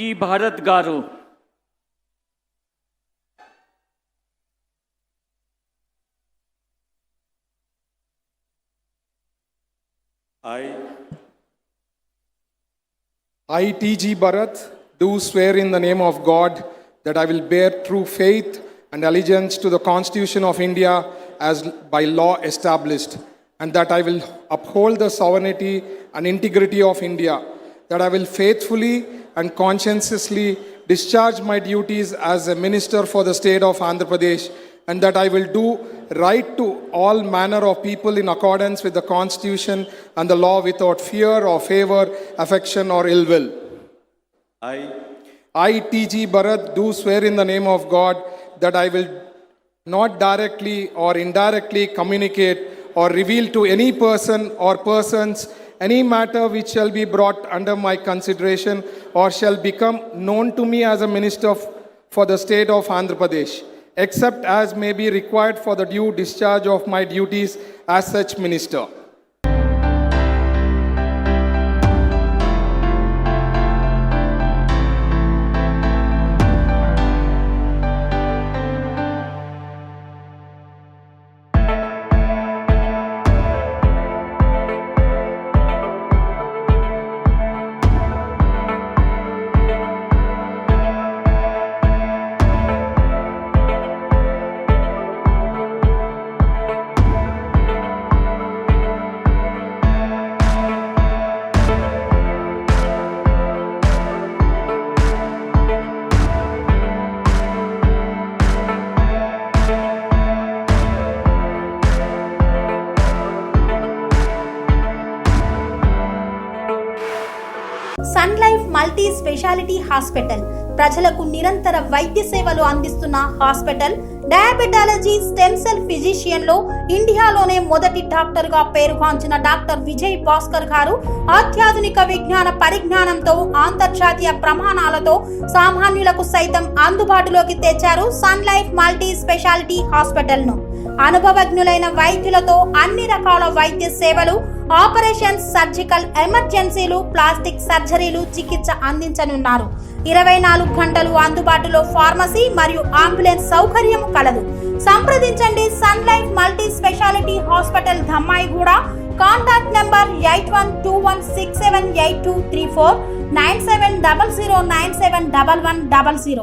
T Bharat గారు I, T.G. Bharat, do swear in the name of God that I will bear true faith and allegiance to the Constitution of India as by law established, and that I will uphold the sovereignty and integrity of India, that I will faithfully and conscientiously discharge my duties as a minister for the state of Andhra Pradesh, and that I will do right to all manner of people in accordance with the Constitution and the law without fear or favor, affection or ill will. I, T.G. Bharat, do swear in the name of God that I will not directly or indirectly communicate or reveal to any person or persons any matter which shall be brought under my consideration or shall become known to me as a minister for the state of Andhra Pradesh, except as may be required for the due discharge of my duties as such minister. Sun Life Multi Speciality Hospital ప్రజలకు నిరంతర వైద్య సేవలు అందిస్తున్న hospital. Diabetology, stem cell physician లో ఇండియాలోనే మొదటి doctor గా పేరుగాంచిన డాక్టర్ విజయ్ భాస్కర్ గారు అత్యాధునిక విజ్ఞాన పరిజ్ఞానంతో అంతర్జాతీయ ప్రమాణాలతో సామాన్యులకు సైతం అందుబాటులోకి తెచ్చారు Sun Life Multi Speciality Hospital ను. అనుభవజ్ఞులైన వైద్యులతో అన్ని రకాల వైద్య సేవలు, ఆపరేషన్స్, సర్జికల్ ఎమర్జెన్సీలు, ప్లాస్టిక్ సర్జరీలు, చికిత్స అందించనున్నారు. 24 గంటలు అందుబాటులో ఫార్మసీ మరియు అంబులెన్స్ సౌకర్యం కలదు. సంప్రదించండి Sun Life Multi Speciality Hospital, Dhammaiguda. Contact number 8121678234, 9700971100.